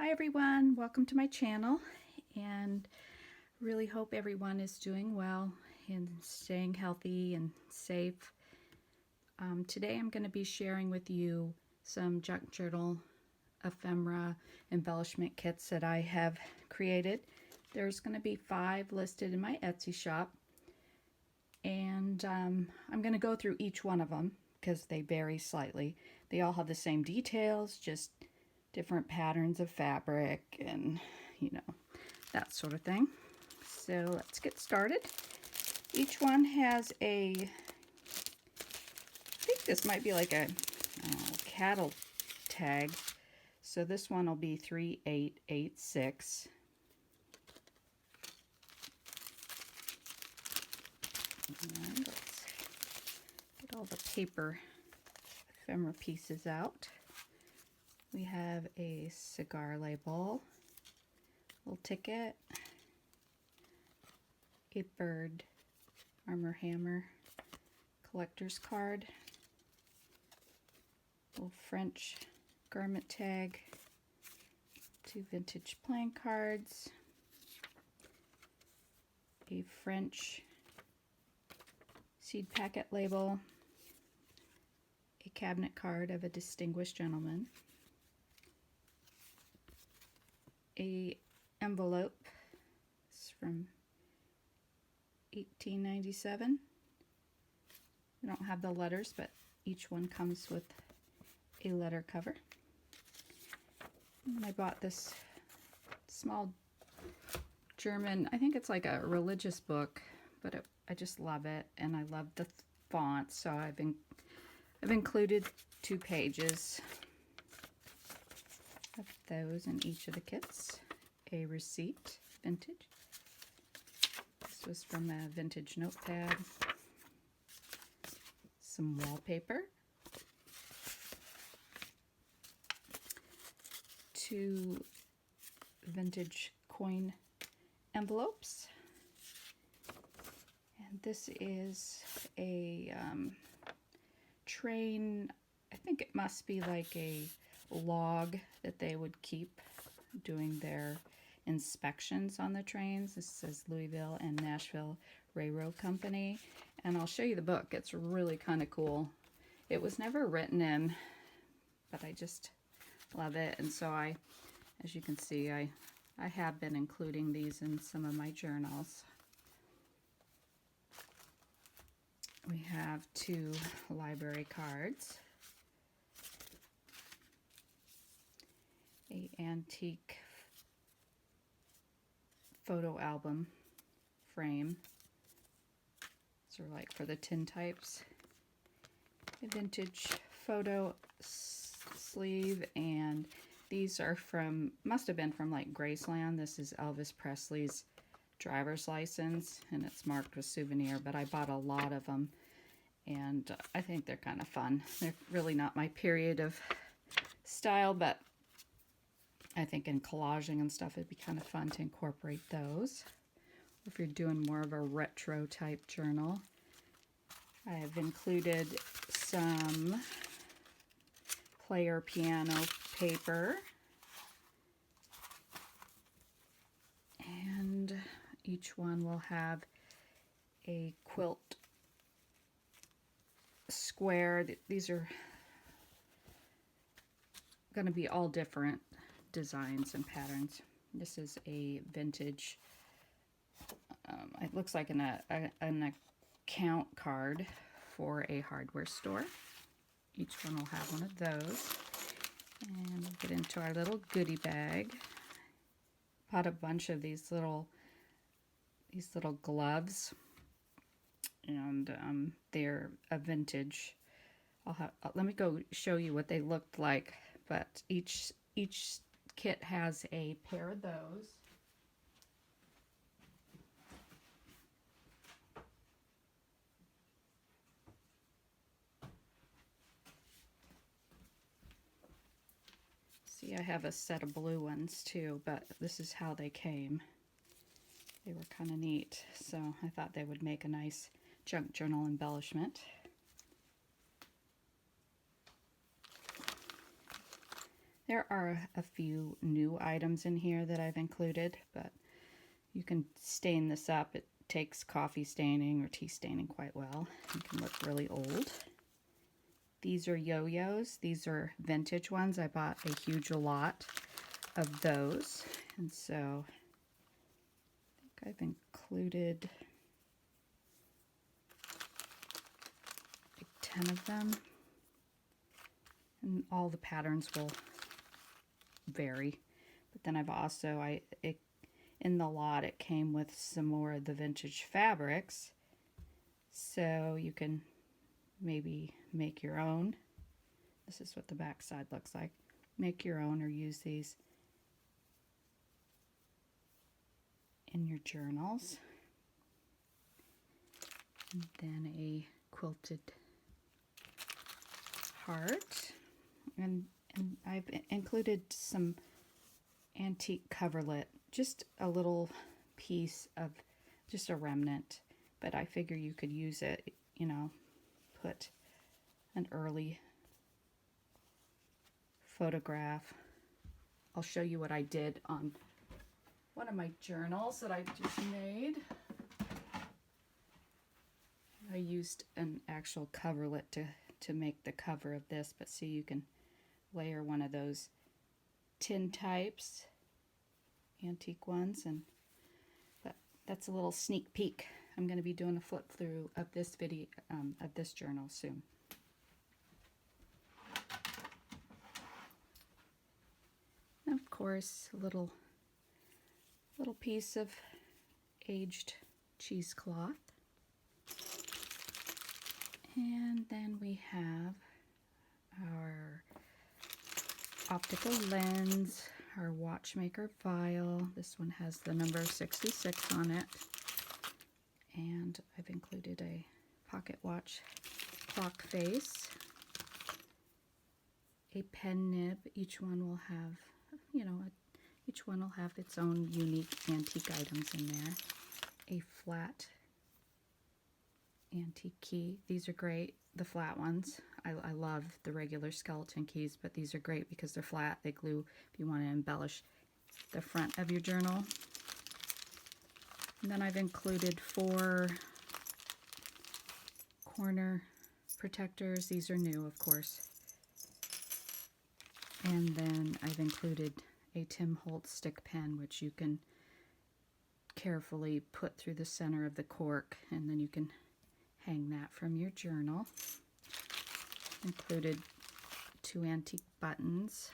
Hi everyone, welcome to my channel, and really hope everyone is doing well and staying healthy and safe. Today I'm going to be sharing with you some junk journal ephemera embellishment kits that I have created. There's going to be 5 listed in my Etsy shop, and I'm going to go through each one of them because they vary slightly. They all have the same details, just different patterns of fabric and, that sort of thing. So let's get started. Each one has I think this might be like a cattle tag. So this one will be 3886. And let's get all the paper ephemera pieces out. We have a cigar label, little ticket, a bird, Armor Hammer, collector's card, little French garment tag, 2 vintage playing cards, a French seed packet label, a cabinet card of a distinguished gentleman, a envelope. It's from 1897. I don't have the letters, but each one comes with a letter cover. And I bought this small German, I think it's like a religious book, but I just love it, and I love the font, so I've included 2 pages of those in each of the kits. A receipt, vintage. This was from a vintage notepad. Some wallpaper. 2 vintage coin envelopes. And this is a train, I think it must be like a log that they would keep doing their inspections on the trains. This says Louisville and Nashville Railroad Company, and I'll show you the book. It's really kind of cool. It was never written in, but I just love it, and so as you can see, I have been including these in some of my journals. We have 2 library cards, a antique photo album frame. These are like for the tin types. A vintage photo sleeve, and these are from, must have been from like Graceland. This is Elvis Presley's driver's license, and it's marked with souvenir, but I bought a lot of them, and I think they're kind of fun. They're really not my period of style, but I think in collaging and stuff it'd be kind of fun to incorporate those. If you're doing more of a retro type journal, I've included some player piano paper, and each one will have a quilt square. These are going to be all different designs and patterns. This is a vintage, it looks like an account card for a hardware store. Each one will have one of those. And we'll get into our little goodie bag. Bought a bunch of these little gloves, and they're a vintage. Let me go show you what they looked like. But each kit has a pair of those. See, I have a set of blue ones too, but this is how they came. They were kind of neat, so I thought they would make a nice junk journal embellishment. There are a few new items in here that I've included, but you can stain this up. It takes coffee staining or tea staining quite well. It can look really old. These are yo-yos. These are vintage ones. I bought a huge lot of those, and so I think I've included like 10 of them, and all the patterns will vary. But then I've also, in the lot it came with some more of the vintage fabrics, so you can maybe make your own. This is what the back side looks like. Make your own or use these in your journals. And then a quilted heart, and I've included some antique coverlet, just a little piece of, just a remnant, but I figure you could use it, you know, put an early photograph. I'll show you what I did on one of my journals that I just made. I used an actual coverlet to make the cover of this, but see, you can layer one of those tin types, antique ones, and but that's a little sneak peek. I'm going to be doing a flip through of this video, of this journal soon. And of course, a little piece of aged cheesecloth. And then we have our optical lens, our watchmaker vial. This one has the number 66 on it. And I've included a pocket watch clock face, a pen nib. Each one will have, you know, each one will have its own unique antique items in there. A flat antique key. These are great, the flat ones. I love the regular skeleton keys, but these are great because they're flat. They glue if you want to embellish the front of your journal. And then I've included 4 corner protectors. These are new, of course. And then I've included a Tim Holtz stick pen, which you can carefully put through the center of the cork, and then you can hang that from your journal. Included 2 antique buttons.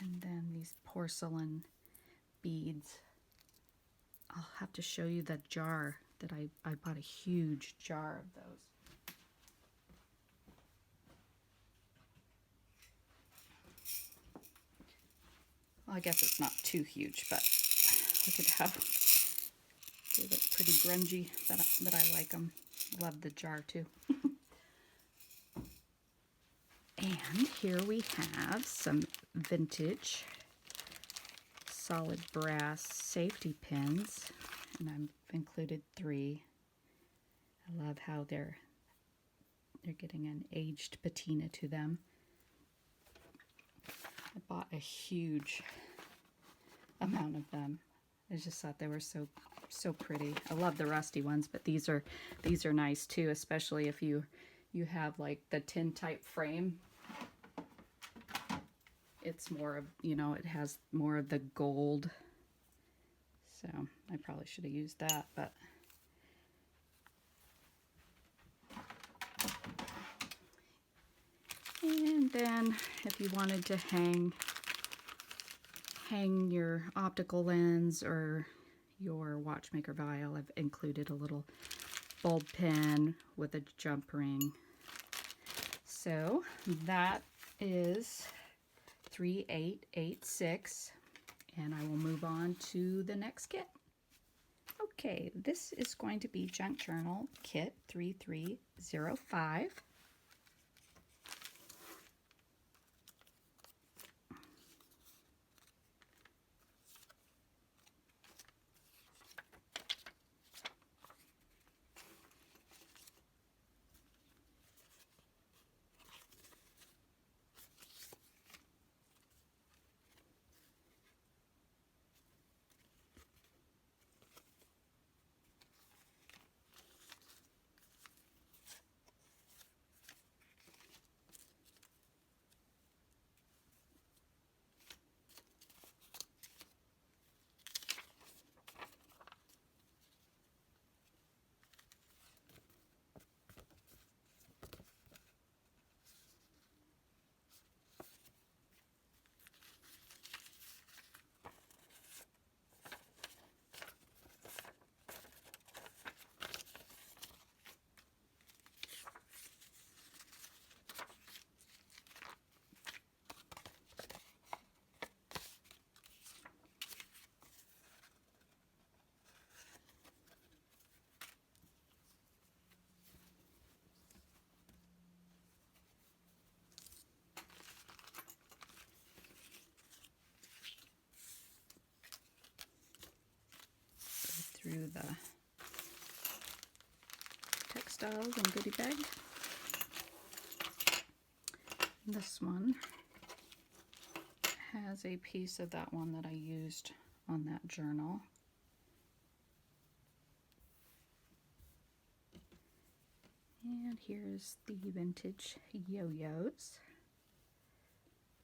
And then these porcelain beads. I'll have to show you the jar that I bought, a huge jar of those. Well, I guess it's not too huge, but look at how they look pretty grungy, but I like them. Love the jar too. And here we have some vintage solid brass safety pins, and I've included 3. I love how they're getting an aged patina to them. I bought a huge amount of them. I just thought they were so pretty. I love the rusty ones, but these are nice too, especially if you have like the tin type frame. It's more of, you know, it has more of the gold. So I probably should have used that, but and then if you wanted to hang your optical lens or your watchmaker vial, I've included a little bulb pin with a jump ring. So that is 3886, and I will move on to the next kit. Okay, this is going to be Junk Journal Kit 3305. through the textiles and goodie bag. This one has a piece of that one that I used on that journal. And here's the vintage yo-yos.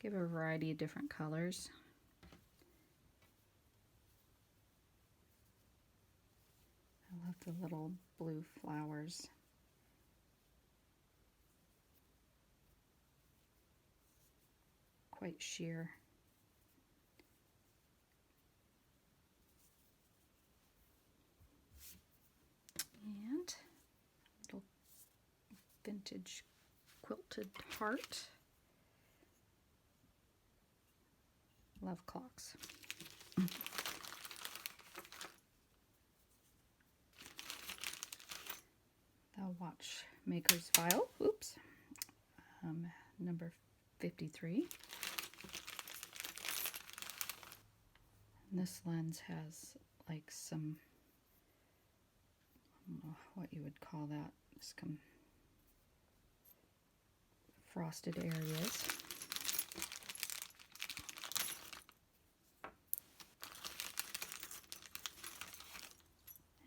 Give a variety of different colors. I love the little blue flowers. Quite sheer. And a little vintage quilted heart. Love clocks. The watchmaker's vial. Oops. Number 53. And this lens has like some, I don't know what you would call that, some frosted areas.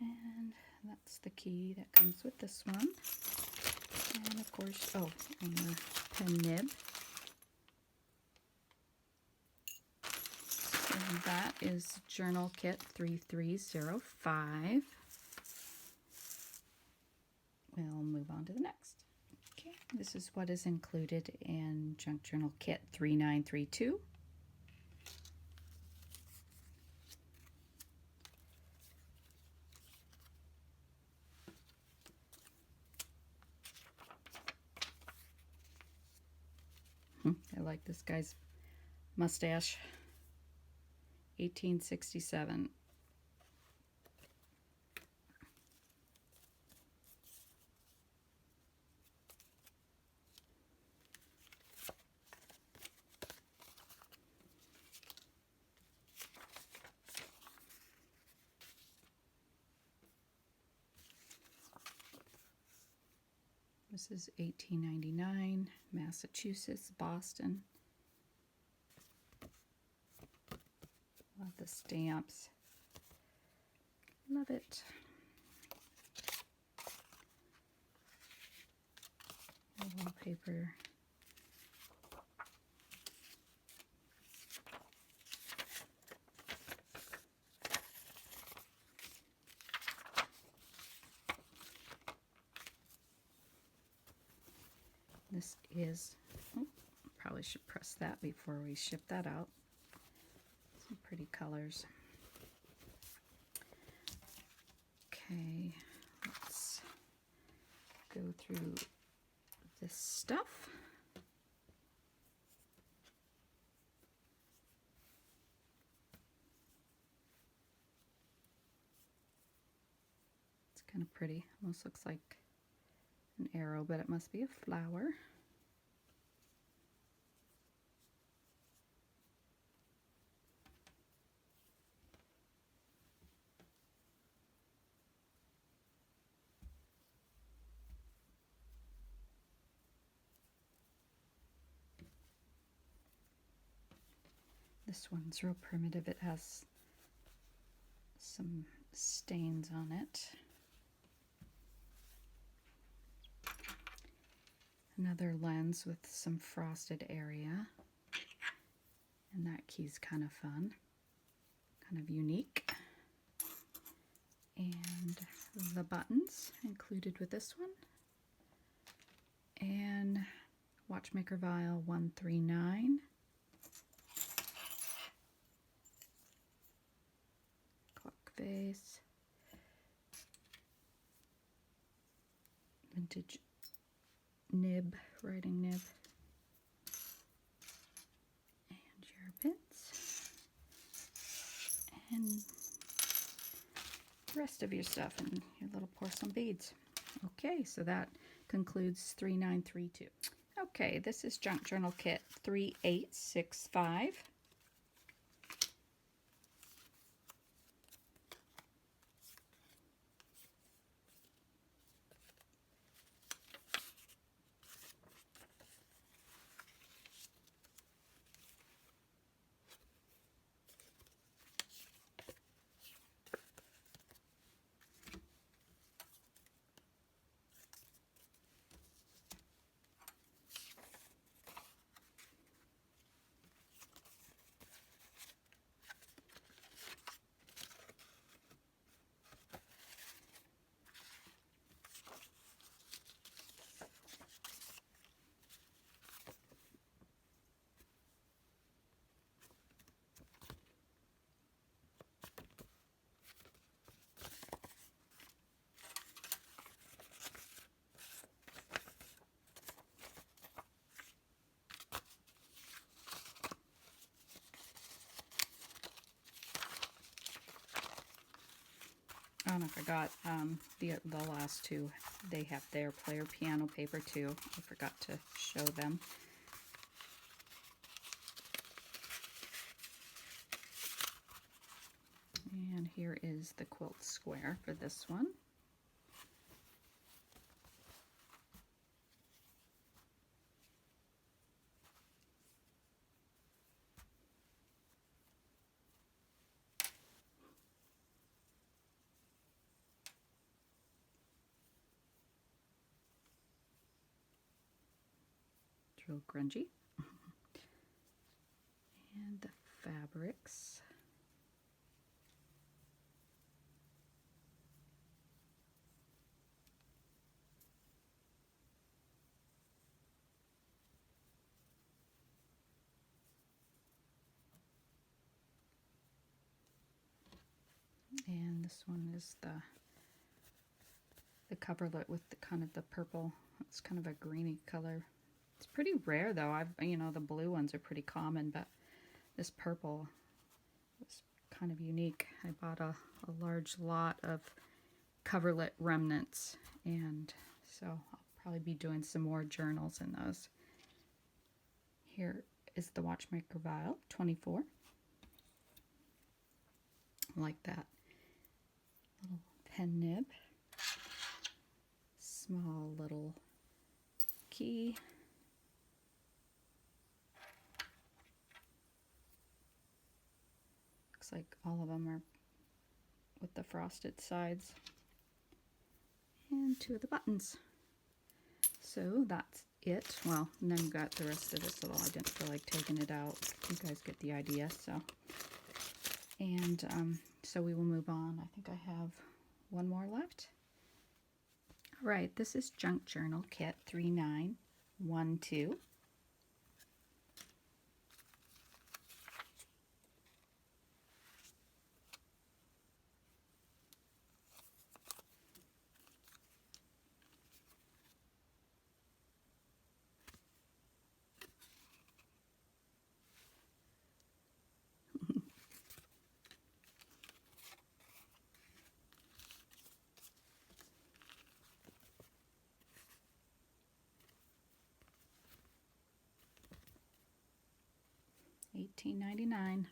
And that's the key that comes with this one. And of course, oh, and the pen nib. So that is Journal Kit 3305. We'll move on to the next. Okay, this is what is included in Junk Journal Kit 3932. I like this guy's mustache. 1867. This is 1899, Massachusetts, Boston. Love the stamps. Love it. Wallpaper. This is, oh, probably should press that before we ship that out. Some pretty colors. Okay, let's go through this stuff. It's kind of pretty, almost looks like an arrow, but it must be a flower. This one's real primitive. It has some stains on it. Another lens with some frosted area. And that key's kind of fun, kind of unique. And the buttons included with this one. And Watchmaker Vial 139. Clock face. Vintage nib, writing nib. And your pins. And the rest of your stuff and your little porcelain beads. Okay, so that concludes 3932. Okay, this is Junk Journal Kit 3865. don't know if I got the last two. They have their player piano paper too. I forgot to show them. And here is the quilt square for this one. It's real grungy. And the fabrics. And this one is the coverlet with the kind of the purple. It's kind of a greeny color. It's pretty rare though. The blue ones are pretty common, but this purple was kind of unique. I bought a large lot of coverlet remnants, and so I'll probably be doing some more journals in those. Here is the Watchmaker vial, 24. I like that little pen nib. Small little key. Looks like all of them are with the frosted sides. And 2 of the buttons. So that's it. Well, and then you got the rest of this little, I didn't feel like taking it out. You guys get the idea, so. And so we will move on. I think I have one more left. All right, this is Junk Journal Kit 3912. $18.99.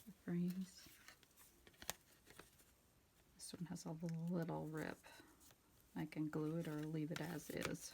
The frames. This one has a little rip. I can glue it or leave it as is.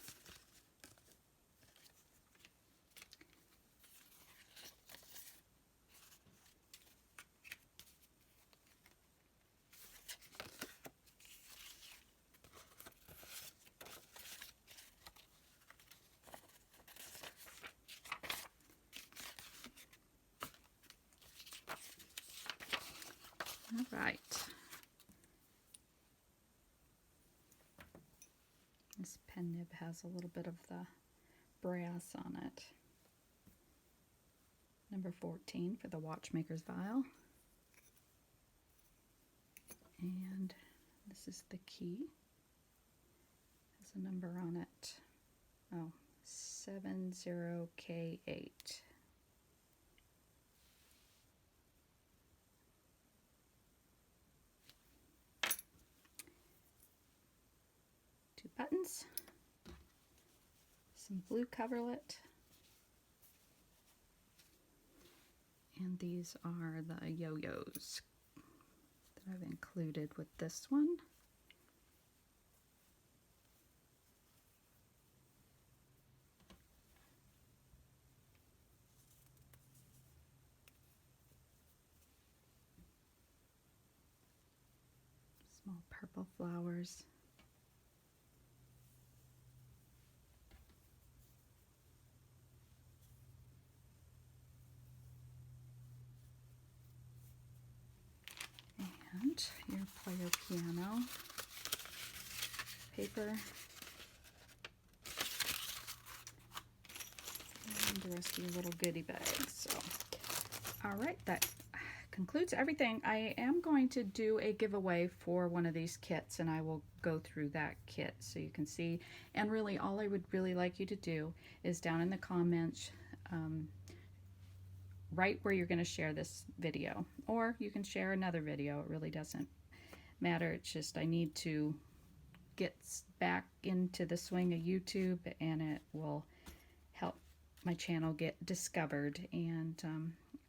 All right. This pen nib has a little bit of the brass on it. Number 14 for the Watchmaker's vial. And this is the key. Has a number on it. Oh, 70K8. Two buttons, some blue coverlet, and these are the yo-yos that I've included with this one. Small purple flowers. And your player piano paper. And the rest of your little goodie bags. So, all right, that concludes everything. I am going to do a giveaway for one of these kits, and I will go through that kit so you can see. And really, all I would really like you to do is down in the comments right where you're going to share this video, or you can share another video. It really doesn't matter. It's just I need to get back into the swing of YouTube, and it will help my channel get discovered. And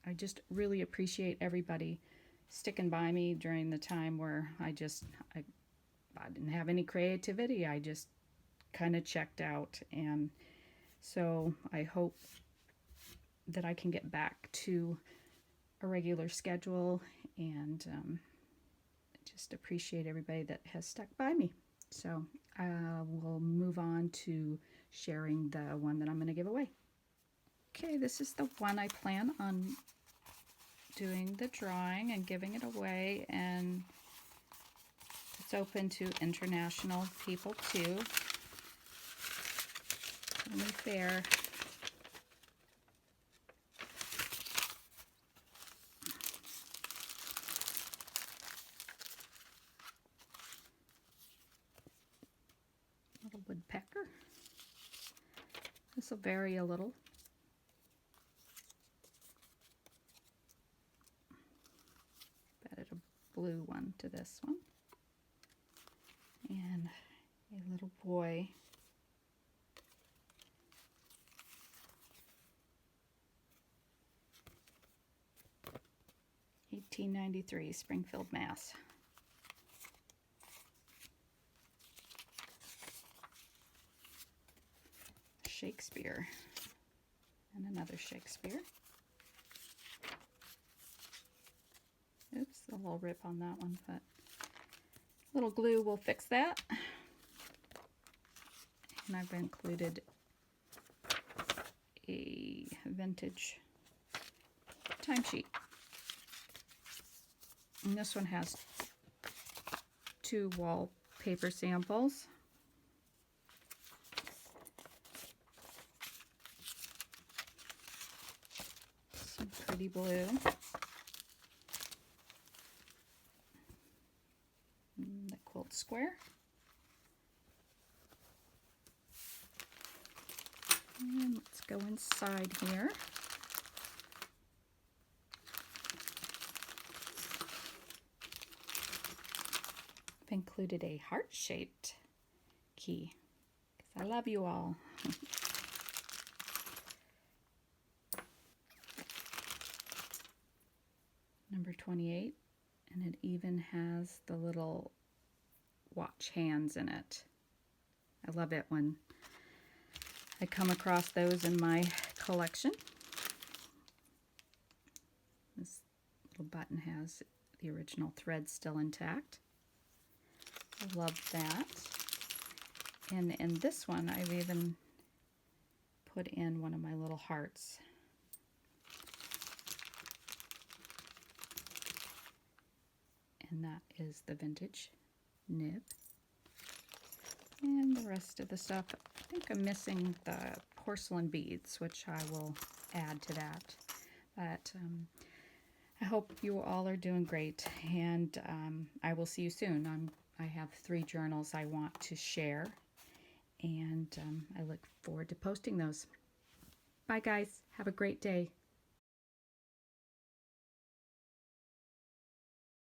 I just really appreciate everybody sticking by me during the time where I didn't have any creativity. I just kind of checked out. And so I hope that I can get back to a regular schedule, and just appreciate everybody that has stuck by me. So we'll move on to sharing the one that I'm going to give away. Okay, this is the one I plan on doing the drawing and giving it away, and it's open to international people too. Only fair. Little woodpecker. This will vary a little. Added a blue one to this one. And a little boy. (1893), Springfield, Mass. Shakespeare. And another Shakespeare. Oops, a little rip on that one, but a little glue will fix that. And I've included a vintage timesheet. And this one has 2 wallpaper samples. Some pretty blue. And the quilt square. And let's go inside here. I've included a heart-shaped key because I love you all. Number 28, and it even has the little watch hands in it. I love it when I come across those in my collection. This little button has the original thread still intact. I love that. And in this one, I've even put in one of my little hearts. And that is the vintage nib. And the rest of the stuff, I think I'm missing the porcelain beads, which I will add to that. But I hope you all are doing great, and I will see you soon. I have 3 journals I want to share, and I look forward to posting those. Bye guys, have a great day.